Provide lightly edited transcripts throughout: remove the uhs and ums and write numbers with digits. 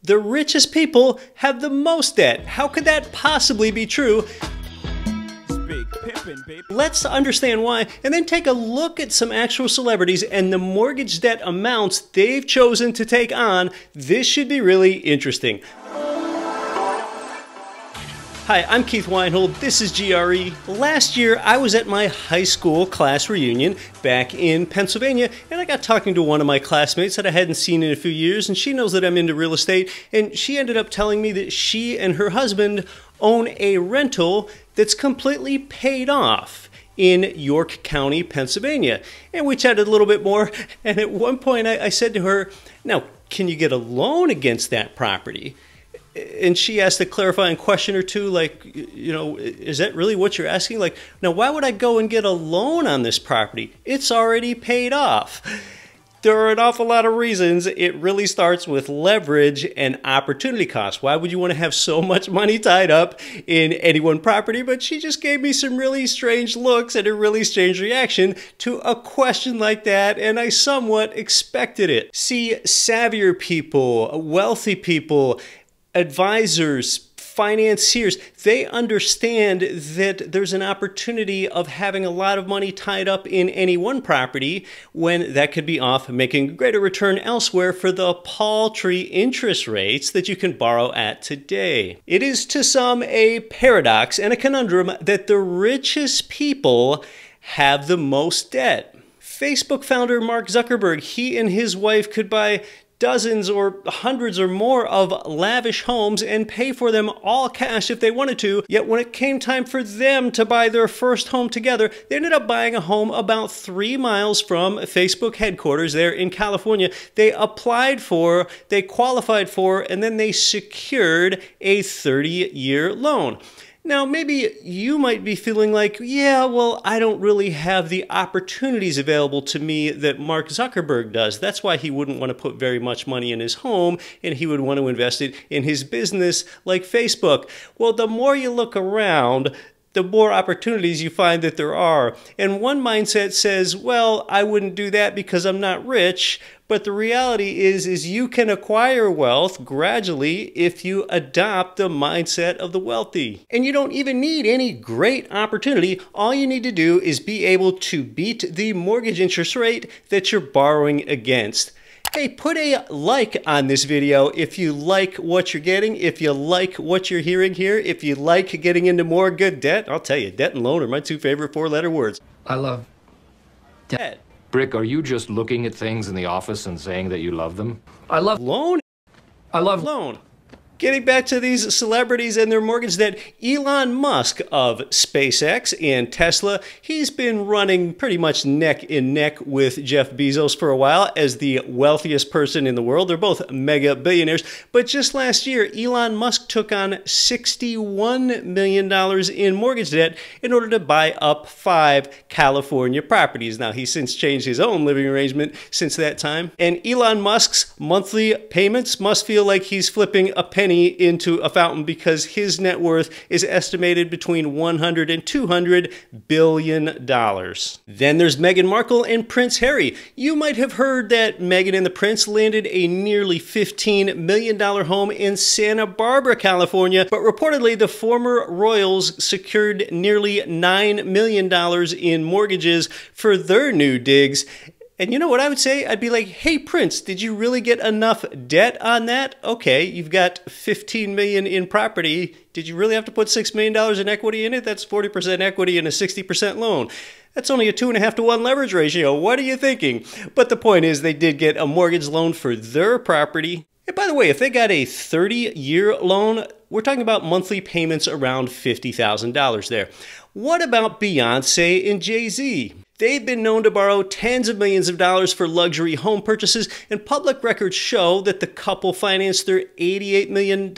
The richest people have the most debt. How could that possibly be true? Let's understand why, and then take a look at some actual celebrities and the mortgage debt amounts they've chosen to take on. This should be really interesting. Hi, I'm Keith Weinhold. This is GRE. Last year, I was at my high school class reunion back in Pennsylvania, and I got talking to one of my classmates that I hadn't seen in a few years, and she knows that I'm into real estate, and she ended up telling me that she and her husband own a rental that's completely paid off in York County, Pennsylvania. And we chatted a little bit more, and at one point I said to her, now, can you get a loan against that property? And she asked a clarifying question or two, like, you know, is that really what you're asking? Like, now, why would I go and get a loan on this property? It's already paid off. There are an awful lot of reasons. It really starts with leverage and opportunity cost. Why would you want to have so much money tied up in any one property? But she just gave me some really strange looks and a really strange reaction to a question like that, and I somewhat expected it. See, savvier people, wealthy people, advisors, financiers, they understand that there's an opportunity of having a lot of money tied up in any one property when that could be off making a greater return elsewhere for the paltry interest rates that you can borrow at today. It is to some a paradox and a conundrum that the richest people have the most debt. Facebook founder Mark Zuckerberg, he and his wife could buy dozens or hundreds or more of lavish homes and pay for them all cash if they wanted to. Yet when it came time for them to buy their first home together, they ended up buying a home about 3 miles from Facebook headquarters there in California. They applied for, they qualified for, and then they secured a 30-year loan. Now, maybe you might be feeling like, yeah, well, I don't really have the opportunities available to me that Mark Zuckerberg does. That's why he wouldn't want to put very much money in his home, and he would want to invest it in his business like Facebook. Well, the more you look around, the more opportunities you find that there are. And one mindset says, well, I wouldn't do that because I'm not rich. But the reality is you can acquire wealth gradually if you adopt the mindset of the wealthy. And you don't even need any great opportunity. All you need to do is be able to beat the mortgage interest rate that you're borrowing against. Hey, put a like on this video if you like what you're getting, if you like what you're hearing here, if you like getting into more good debt. I'll tell you, debt and loan are my two favorite four-letter words. I love debt. Brick, are you just looking at things in the office and saying that you love them? I love loan. I love loan. Getting back to these celebrities and their mortgage debt, Elon Musk of SpaceX and Tesla, he's been running pretty much neck and neck with Jeff Bezos for a while as the wealthiest person in the world. They're both mega billionaires. But just last year, Elon Musk took on $61 million in mortgage debt in order to buy up 5 California properties. Now, he's since changed his own living arrangement since that time. And Elon Musk's monthly payments must feel like he's flipping a penny into a fountain because his net worth is estimated between $100 and $200 billion. Then there's Meghan Markle and Prince Harry. You might have heard that Meghan and the Prince landed a nearly $15 million home in Santa Barbara, California, but reportedly the former royals secured nearly $9 million in mortgages for their new digs. And you know what I would say? I'd be like, hey, Prince, did you really get enough debt on that? Okay, you've got $15 million in property. Did you really have to put $6 million in equity in it? That's 40% equity and a 60% loan. That's only a 2.5 to 1 leverage ratio. What are you thinking? But the point is they did get a mortgage loan for their property. And by the way, if they got a 30-year loan, we're talking about monthly payments around $50,000 there. What about Beyonce and Jay-Z? They've been known to borrow tens of millions of dollars for luxury home purchases, and public records show that the couple financed their $88 million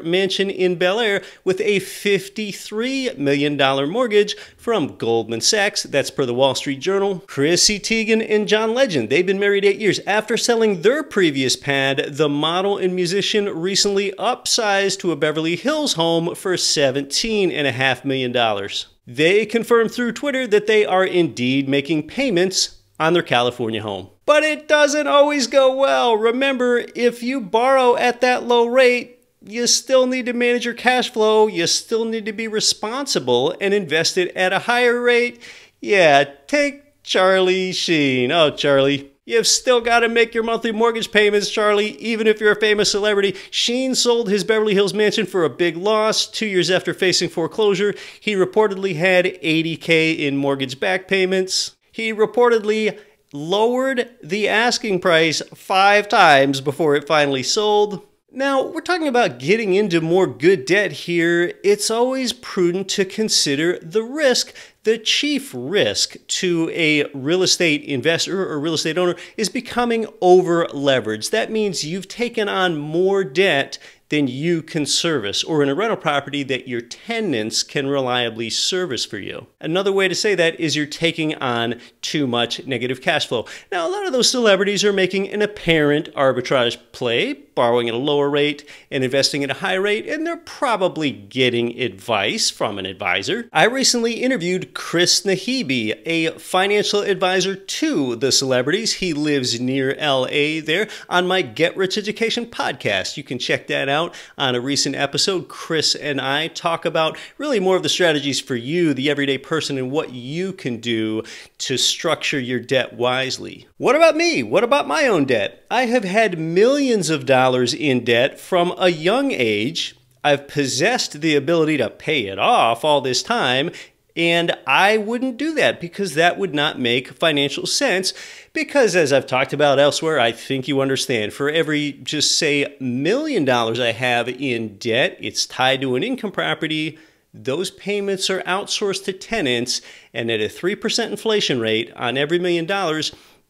mansion in Bel Air with a $53 million mortgage from Goldman Sachs. That's per the Wall Street Journal. Chrissy Teigen and John Legend, they've been married 8 years. After selling their previous pad, the model and musician recently upsized to a Beverly Hills home for $17.5 million. They confirmed through Twitter that they are indeed making payments on their California home. But it doesn't always go well. Remember, if you borrow at that low rate, you still need to manage your cash flow, you still need to be responsible and invest it at a higher rate. Yeah, take Charlie Sheen. Oh, Charlie. You've still got to make your monthly mortgage payments, Charlie, even if you're a famous celebrity. Sheen sold his Beverly Hills mansion for a big loss 2 years after facing foreclosure. He reportedly had $80K in mortgage back payments. He reportedly lowered the asking price 5 times before it finally sold. Now, we're talking about getting into more good debt here. It's always prudent to consider the risk. The chief risk to a real estate investor or real estate owner is becoming over leveraged. That means you've taken on more debt than you can service, or in a rental property that your tenants can reliably service for you. Another way to say that is you're taking on too much negative cash flow. Now, a lot of those celebrities are making an apparent arbitrage play, borrowing at a lower rate and investing at a high rate, and they're probably getting advice from an advisor. I recently interviewed Chris Nahibi, a financial advisor to the celebrities. He lives near LA there, on my Get Rich Education podcast. You can check that out on a recent episode. Chris and I talk about really more of the strategies for you, the everyday person, and what you can do to structure your debt wisely. What about me? What about my own debt? I have had millions of dollars in debt from a young age. I've possessed the ability to pay it off all this time, and I wouldn't do that because that would not make financial sense. Because as I've talked about elsewhere, I think you understand, for every, just say, $1 million I have in debt, it's tied to an income property. Those payments are outsourced to tenants, and at a 3% inflation rate on every $1 million,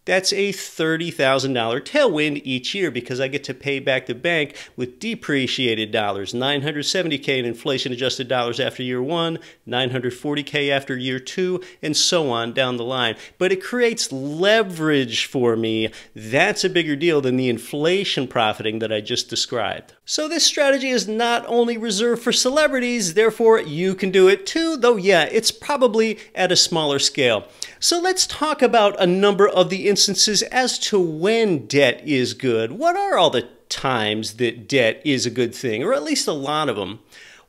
that's a $30,000 tailwind each year because I get to pay back the bank with depreciated dollars, $970K in inflation-adjusted dollars after year 1, $940K after year 2, and so on down the line. But it creates leverage for me. That's a bigger deal than the inflation profiting that I just described. So this strategy is not only reserved for celebrities, therefore you can do it too, though yeah, it's probably at a smaller scale. So let's talk about a number of the instances as to when debt is good. What are all the times that debt is a good thing, or at least a lot of them?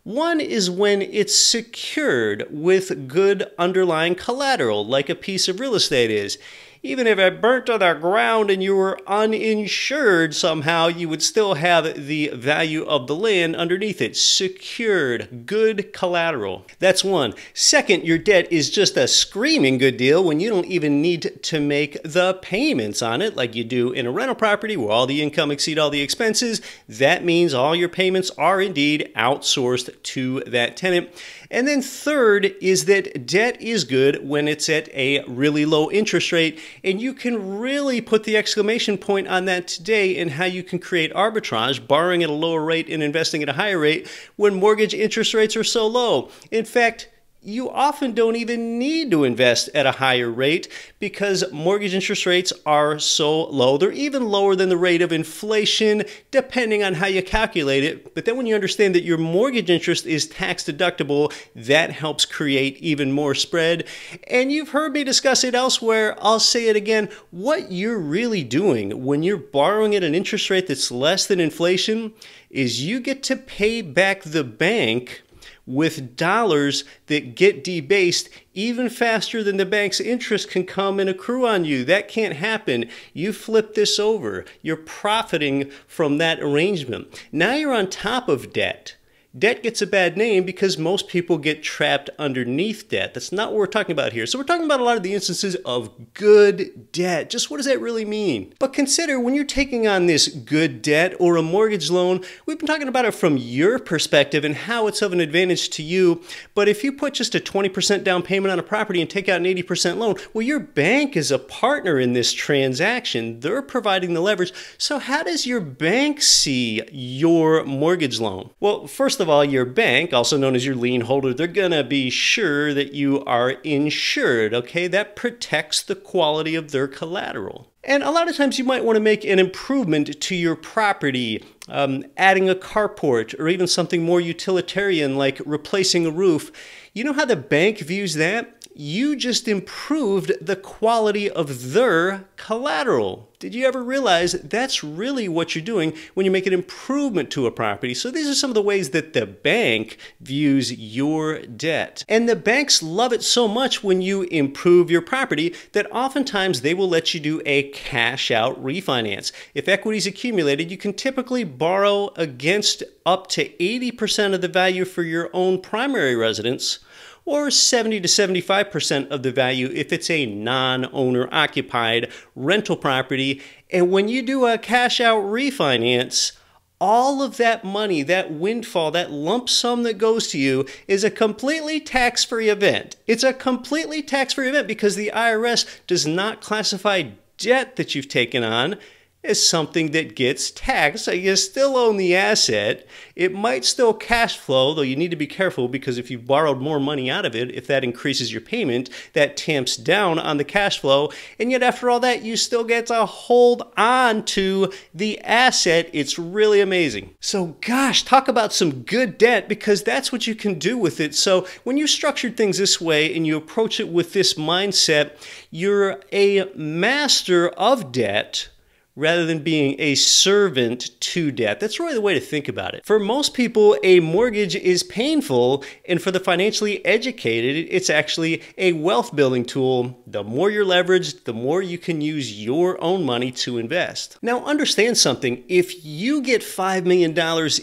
One is when it's secured with good underlying collateral, like a piece of real estate is. Even if it burnt to the ground and you were uninsured somehow, you would still have the value of the land underneath it. Secured, good collateral. That's one. Second, your debt is just a screaming good deal when you don't even need to make the payments on it like you do in a rental property where all the income exceeds all the expenses. That means all your payments are indeed outsourced to that tenant. And then third is that debt is good when it's at a really low interest rate, and you can really put the exclamation point on that today in how you can create arbitrage, borrowing at a lower rate and investing at a higher rate when mortgage interest rates are so low. In fact, you often don't even need to invest at a higher rate because mortgage interest rates are so low. They're even lower than the rate of inflation, depending on how you calculate it. But then when you understand that your mortgage interest is tax deductible, that helps create even more spread. And you've heard me discuss it elsewhere. I'll say it again. What you're really doing when you're borrowing at an interest rate that's less than inflation is you get to pay back the bank with dollars that get debased even faster than the bank's interest can come and accrue on you. That can't happen. You flip this over. You're profiting from that arrangement. Now you're on top of debt. Debt gets a bad name because most people get trapped underneath debt. That's not what we're talking about here. So we're talking about a lot of the instances of good debt. Just what does that really mean? But consider when you're taking on this good debt or a mortgage loan, we've been talking about it from your perspective and how it's of an advantage to you. But if you put just a 20% down payment on a property and take out an 80% loan, well, your bank is a partner in this transaction. They're providing the leverage. So how does your bank see your mortgage loan? Well, first of all, your bank, also known as your lien holder, they're going to be sure that you are insured, okay? That protects the quality of their collateral. And a lot of times you might want to make an improvement to your property, adding a carport, or even something more utilitarian like replacing a roof. You know how the bank views that? you just improved the quality of their collateral. Did you ever realize that's really what you're doing when you make an improvement to a property? So these are some of the ways that the bank views your debt. And the banks love it so much when you improve your property that oftentimes they will let you do a cash out refinance. If equity's accumulated, you can typically borrow against up to 80% of the value for your own primary residence, or 70 to 75% of the value if it's a non-owner occupied rental property. And when you do a cash out refinance, all of that money, that windfall, that lump sum that goes to you is a completely tax-free event. It's a completely tax-free event because the IRS does not classify debt that you've taken on as something that gets taxed. So you still own the asset. It might still cash flow, though you need to be careful because if you've borrowed more money out of it, if that increases your payment, that tamps down on the cash flow. And yet after all that, you still get to hold on to the asset. It's really amazing. So gosh, talk about some good debt because that's what you can do with it. So when you structured things this way and you approach it with this mindset, you're a master of debt rather than being a servant to debt. That's really the way to think about it. For most people, a mortgage is painful, and for the financially educated, it's actually a wealth building tool. The more you're leveraged, the more you can use your own money to invest. Now understand something, if you get $5 million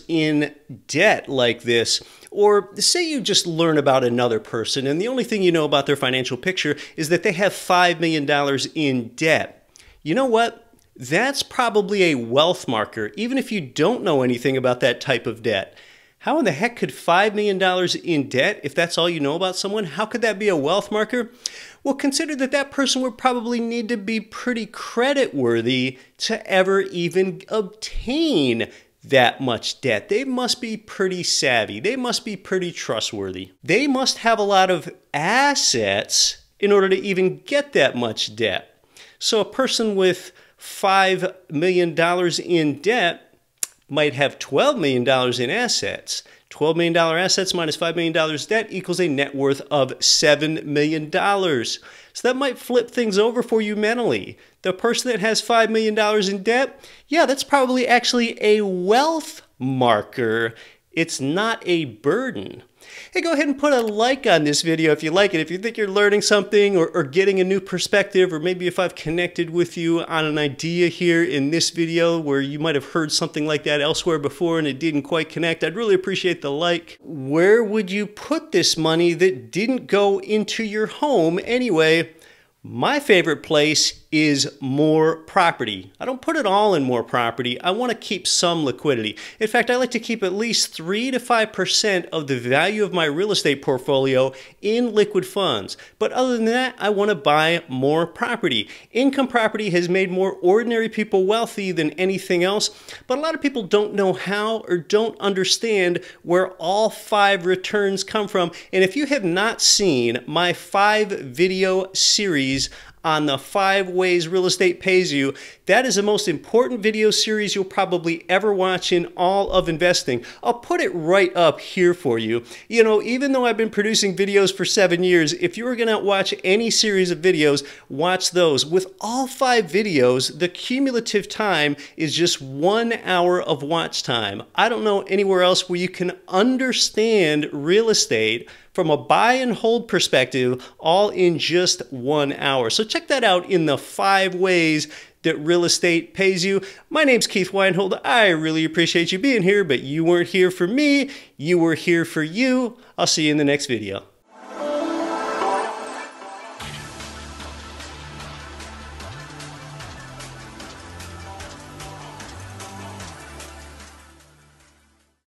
in debt like this, or say you just learn about another person and the only thing you know about their financial picture is that they have $5 million in debt. You know what? That's probably a wealth marker, even if you don't know anything about that type of debt. How in the heck could $5 million in debt, if that's all you know about someone, how could that be a wealth marker? Well, consider that that person would probably need to be pretty creditworthy to ever even obtain that much debt. They must be pretty savvy. They must be pretty trustworthy. They must have a lot of assets in order to even get that much debt. So a person with $5 million in debt might have $12 million in assets. $12 million assets minus $5 million debt equals a net worth of $7 million. So that might flip things over for you mentally. The person that has $5 million in debt, yeah, that's probably actually a wealth marker. It's not a burden. Hey, go ahead and put a like on this video if you like it. If you think you're learning something or getting a new perspective, or maybe if I've connected with you on an idea here in this video where you might have heard something like that elsewhere before and it didn't quite connect, I'd really appreciate the like. Where would you put this money that didn't go into your home anyway? My favorite place is more property. I don't put it all in more property. I want to keep some liquidity. In fact, I like to keep at least 3 to 5% of the value of my real estate portfolio in liquid funds. But other than that, I want to buy more property. Income property has made more ordinary people wealthy than anything else, but a lot of people don't know how or don't understand where all 5 returns come from. And if you have not seen my 5-video series on the 5 ways real estate pays you, that is the most important video series you'll probably ever watch in all of investing. I'll put it right up here for you. You know, even though I've been producing videos for 7 years, if you were going to watch any series of videos, watch those. With all 5 videos, the cumulative time is just 1 hour of watch time. I don't know anywhere else where you can understand real estate from a buy and hold perspective, all in just 1 hour. So check that out in the 5 ways that real estate pays you. My name's Keith Weinhold. I really appreciate you being here, but you weren't here for me. You were here for you. I'll see you in the next video.